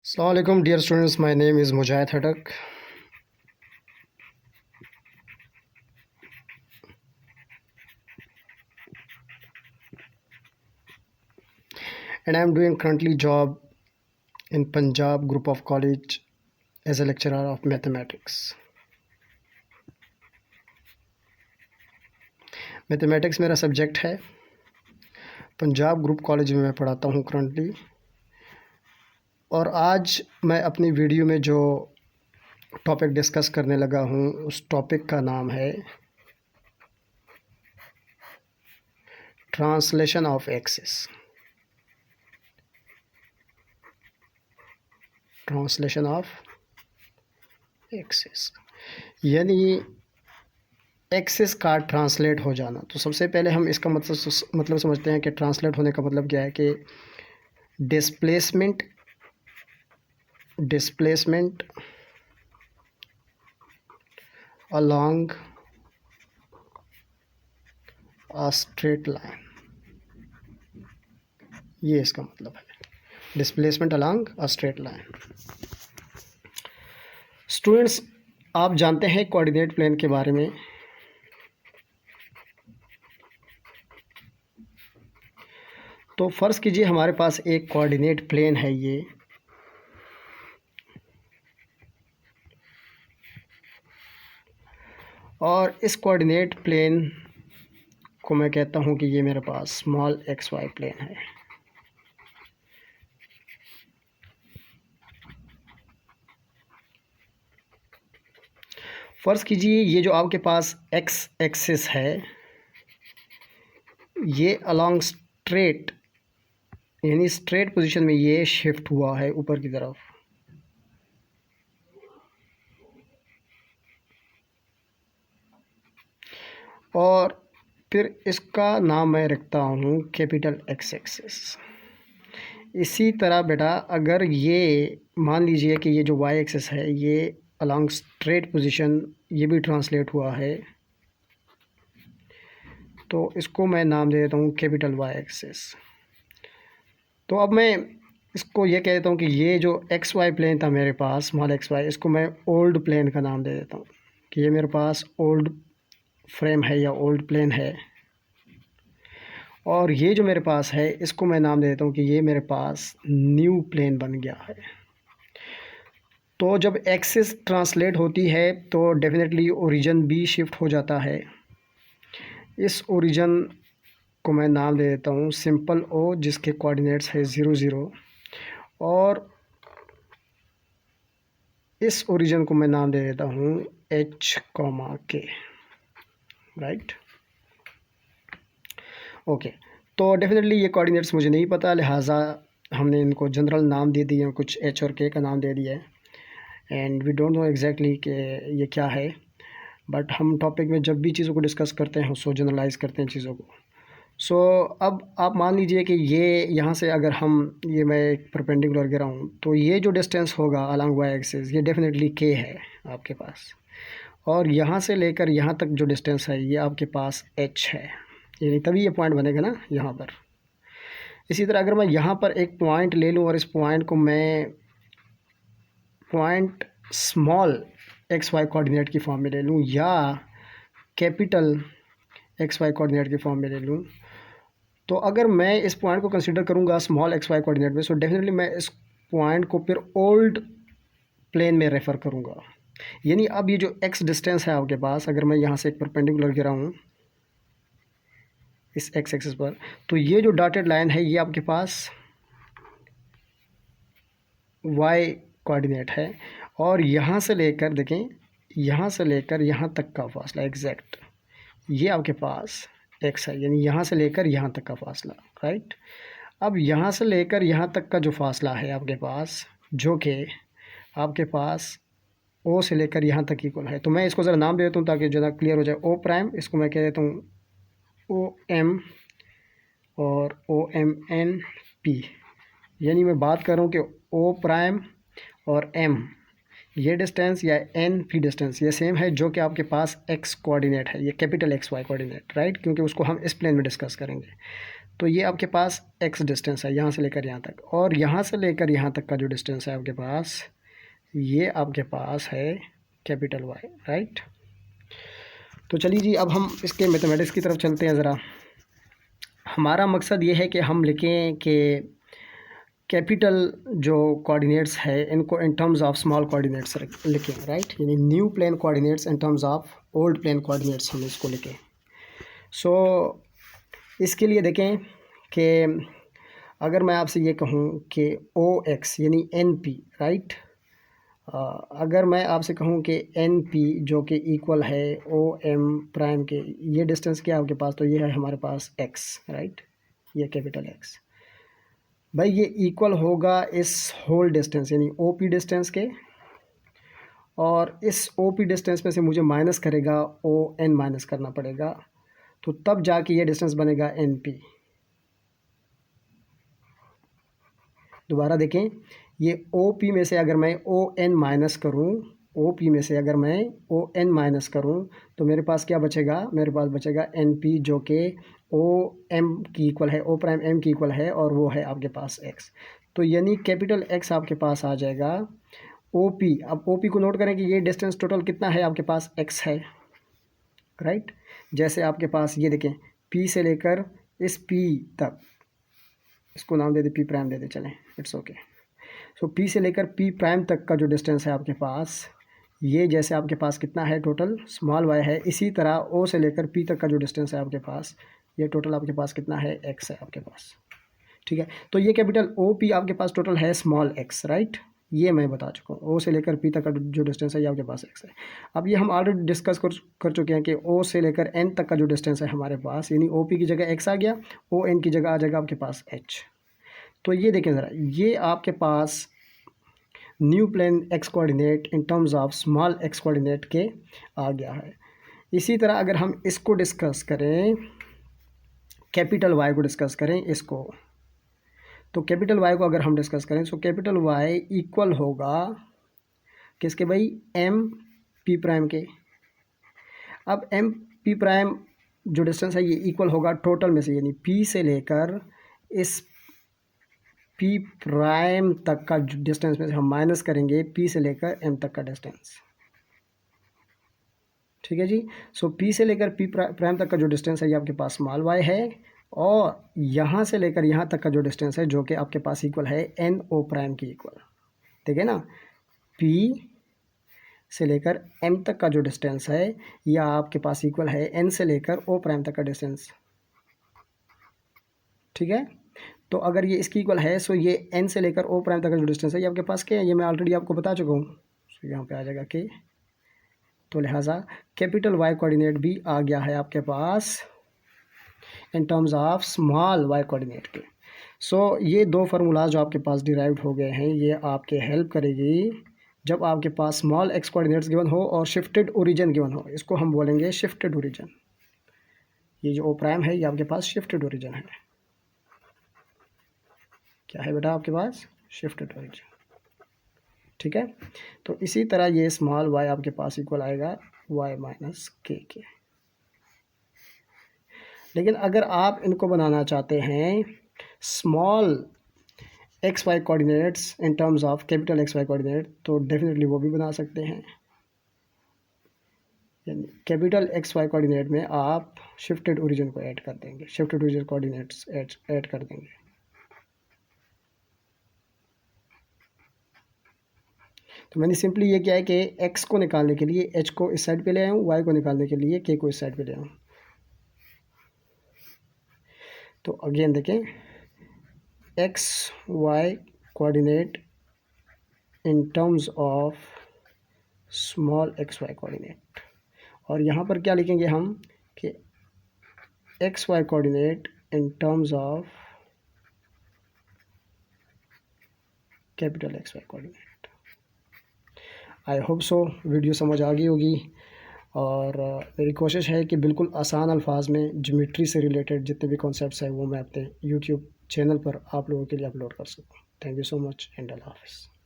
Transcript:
Assalamu alaikum dear students, my name is Mujahid Hadak and I am doing currently job in Punjab Group of College as a lecturer of mathematics. Mathematics मेरा subject है। Punjab group college में मैं पढ़ाता हूँ currently. और आज मैं अपनी वीडियो में जो टॉपिक डिस्कस करने लगा हूँ उस टॉपिक का नाम है translation of axis. Translation of axis यानी एक्सिस का ट्रांसलेट हो जाना। तो सबसे पहले हम इसका मतलब समझते हैं कि ट्रांसलेट होने का मतलब क्या है कि displacement along a straight line, ये इसका मतलब है, displacement along a straight line. Students, आप जानते हैं कोऑर्डिनेट प्लेन के बारे में। तो फ़र्ज़ कीजिए हमारे पास एक कोऑर्डिनेट प्लेन है ये, और इस कोऑर्डिनेट प्लेन को मैं कहता हूँ कि ये मेरे पास स्मॉल एक्स वाई प्लेन है। फ़र्ज़ कीजिए ये जो आपके पास एक्स एक्सिस है ये अलोंग स्ट्रेट यानी स्ट्रेट पोजीशन में ये शिफ्ट हुआ है ऊपर की तरफ। और फिर इसका नाम मैं रखता हूँ कैपिटल एक्स एक्सिस। इसी तरह बेटा अगर ये मान लीजिए कि ये जो वाई एक्सिस है ये अलोंग स्ट्रेट पोजीशन ये भी ट्रांसलेट हुआ है, तो इसको मैं नाम दे देता हूँ कैपिटल वाई एक्सिस। तो अब मैं इसको ये कह देता हूँ कि ये जो एक्स वाई प्लेन था मेरे पास स्मॉल एक्स वाई, इसको मैं ओल्ड प्लेन का नाम दे देता हूँ कि ये मेरे पास ओल्ड फ्रेम है या ओल्ड प्लेन है। और ये जो मेरे पास है इसको मैं नाम दे देता हूँ कि ये मेरे पास न्यू प्लेन बन गया है। तो जब एक्सिस ट्रांसलेट होती है तो डेफिनेटली ओरिजिन भी शिफ्ट हो जाता है। इस ओरिजिन को मैं नाम दे देता हूँ सिंपल ओ, जिसके कोऑर्डिनेट्स है 0 0, और इस ओरिजिन को मैं नाम दे देता हूँ h, k, राइट। ओके, तो डेफिनेटली ये कोऑर्डिनेट्स मुझे नहीं पता, लिहाजा हमने इनको जनरल नाम दे दिए, कुछ h और k का नाम दे दिया है and we don't know exactly कि ये क्या है। बट हम टॉपिक में जब भी चीज़ों को डिस्कस करते हैं उसको जनरलाइज करते हैं चीज़ों को। सो अब आप मान लीजिए कि ये यहाँ से अगर हम ये मैं एक परपेंडिकुलर गिरा हूँ तो ये जो डिस्टेंस होगा अलॉन्ग वाई एक्सिस ये डेफिनेटली k है आपके पास, और यहाँ से लेकर यहाँ तक जो डिस्टेंस है ये आपके पास h है, यानी तभी ये पॉइंट बनेगा ना यहाँ पर। इसी तरह अगर मैं यहाँ पर एक पॉइंट ले लूँ और इस पॉइंट को मैं point small X Y coordinate की फॉर्म में ले लूँ या कैपिटल एक्स वाई कोऑर्डिनेट की फॉर्म में ले लूँ, तो अगर मैं इस पॉइंट को कंसीडर करूँगा स्मॉल एक्स वाई कोऑर्डिनेट में, सो डेफिनेटली मैं इस पॉइंट को फिर ओल्ड प्लेन में रेफ़र करूँगा। यानी अब ये जो एक्स डिस्टेंस है आपके पास, अगर मैं यहाँ से एक परपेंडिकुलर गिरा हूँ इस एक्स एक्सिस पर, तो ये जो डॉटेड लाइन है ये आपके पास वाई कोऑर्डिनेट है, और यहाँ से लेकर देखें यहाँ से लेकर यहाँ तक का फासला एग्जैक्ट ये आपके पास एक्स है, यानी यहाँ से लेकर यहाँ तक का फासला, राइट। अब यहाँ से लेकर यहाँ तक का जो फासला है आपके पास, जो कि आपके पास ओ से लेकर यहाँ तक इक्वल है, तो मैं इसको ज़रा नाम दे देता हूँ ताकि ज़रा क्लियर हो जाए। ओ प्राइम, इसको मैं कह देता हूँ ओ एम और ओ एम एन पी, यानी मैं बात कर रहा हूँ कि ओ प्राइम और एम ये डिस्टेंस या एन पी डिस्टेंस ये सेम है जो कि आपके पास एक्स कोऑर्डिनेट है, ये capital X Y coordinate, right, क्योंकि उसको हम इस प्लेन में डिस्कस करेंगे। तो ये आपके पास x डिस्टेंस है यहाँ से लेकर यहाँ तक, और यहाँ से लेकर यहाँ तक का जो डिस्टेंस है आपके पास, ये आपके पास है कैपिटल Y, राइट। तो चलिए जी, अब हम इसके मैथमेटिक्स की तरफ चलते हैं ज़रा। हमारा मकसद ये है कि हम लिखें कि कैपिटल जो कोऑर्डिनेट्स है इनको in terms of small coordinates लिखें, राइट, यानी new plane coordinates in terms of old plane coordinates हम इसको लिखें। सो इसके लिए देखें कि अगर मैं आपसे ये कहूँ कि OX यानी NP, राइट, अगर मैं आपसे कहूँ कि NP जो कि इक्वल है OM प्राइम के, ये डिस्टेंस क्या है आपके पास, तो ये है हमारे पास X, राइट, ये कैपिटल X। भाई ये इक्वल होगा इस होल डिस्टेंस यानी OP डिस्टेंस के, और इस OP डिस्टेंस में से मुझे माइनस करेगा ON माइनस करना पड़ेगा, तो तब जाके ये डिस्टेंस बनेगा NP। दोबारा देखें, ये OP में से अगर मैं ON माइनस करूँ, OP में से अगर मैं ON माइनस करूँ तो मेरे पास क्या बचेगा, मेरे पास बचेगा NP जो कि OM की इक्वल है, O प्राइम M की इक्वल है, और वो है आपके पास X। तो यानी कैपिटल X आपके पास आ जाएगा OP। अब OP को नोट करें कि ये डिस्टेंस टोटल कितना है आपके पास, X है, राइट। जैसे आपके पास ये देखें, P से लेकर इस P तक, इसको नाम दे दे P प्राइम दे दे, चलें, इट्स ओके। सो P से लेकर P प्राइम तक का जो डिस्टेंस है आपके पास, ये जैसे आपके पास कितना है टोटल स्मॉल y है, इसी तरह O से लेकर P तक का जो डिस्टेंस है आपके पास, ये टोटल आपके पास कितना है, x है आपके पास, ठीक है। तो ये कैपिटल OP आपके पास टोटल है स्मॉल x, राइट, ये मैं बता चुका हूँ। O से लेकर P तक का जो डिस्टेंस है ये आपके पास x है। अब ये हम ऑलरेडी डिस्कस कर चुके हैं कि O से लेकर N तक का जो डिस्टेंस है हमारे पास, यानी OP की जगह x आ गया, ON की जगह आ जाएगा आपके पास h। तो ये देखें ज़रा, ये आपके पास new plane x coordinate in terms of small x coordinate के आ गया है। इसी तरह अगर हम इसको डिस्कस करें, कैपिटल Y को डिस्कस करें इसको, तो कैपिटल Y को अगर हम डिस्कस करें तो कैपिटल Y इक्वल होगा किसके भाई, MP प्राइम के। अब MP प्राइम जो डिस्टेंस है ये इक्वल होगा टोटल में से, यानी P से लेकर इस P प्राइम तक का डिस्टेंस में से हम माइनस करेंगे P से लेकर M तक का डिस्टेंस, ठीक है जी। सो P से लेकर P प्राइम तक का जो डिस्टेंस है ये आपके पास स्मॉल y है, और यहाँ से लेकर यहाँ तक का जो डिस्टेंस है जो कि आपके पास इक्वल है NO प्राइम की इक्वल, ठीक है ना। P से लेकर M तक का जो डिस्टेंस है यह आपके पास इक्वल है N से लेकर O प्राइम तक का डिस्टेंस, ठीक है। तो अगर ये इसकी इक्वल है सो ये N से लेकर O प्राइम तक का जो डिस्टेंस है ये आपके पास क्या है, ये मैं ऑलरेडी आपको बता चुका हूँ। सो यहाँ पे आ जाएगा कि, तो लिहाजा कैपिटल Y कोऑर्डिनेट भी आ गया है आपके पास in terms of small y coordinate के। सो ये दो फार्मूलाज जो आपके पास डिराइव्ड हो गए हैं ये आपके हेल्प करेगी जब आपके पास स्मॉल x कोऑर्डिनेट्स गिवन हो और शिफ्टेड ओरिजिन गिवन हो, इसको हम बोलेंगे शिफ्टेड ओरिजिन। ये जो O प्राइम है ये आपके पास शिफ्टेड ओरिजिन है। क्या है बेटा आपके पास, शिफ्टेड ओरिजिन, ठीक है। तो इसी तरह ये स्मॉल y आपके पास इक्वल आएगा y माइनस k के। लेकिन अगर आप इनको बनाना चाहते हैं small X Y coordinates in terms of capital X Y coordinate, तो डेफिनेटली वो भी बना सकते हैं। यानी कैपिटल एक्स वाई कोऑर्डिनेट में आप शिफ्टेड ओरिजिन को ऐड कर देंगे, शिफ्टेड ओरिजिन कोऑर्डिनेट्स ऐड कर देंगे। तो मैंने सिंपली ये किया है कि x को निकालने के लिए h को इस साइड पे ले आया हूँ, y को निकालने के लिए k को इस साइड पे ले आया हूँ। तो अगेन देखें, X Y coordinate in terms of small X Y coordinate, और यहाँ पर क्या लिखेंगे हम कि X Y coordinate in terms of capital X Y coordinate. I hope so video समझ आ गई होगी, और मेरी कोशिश है कि बिल्कुल आसान अल्फाज में ज्योमेट्री से रिलेटेड जितने भी कॉन्सेप्ट्स हैं वो मैं अपने यूट्यूब चैनल पर आप लोगों के लिए अपलोड कर सकूँ। Thank you so much and अल्लाह हाफ़िज़।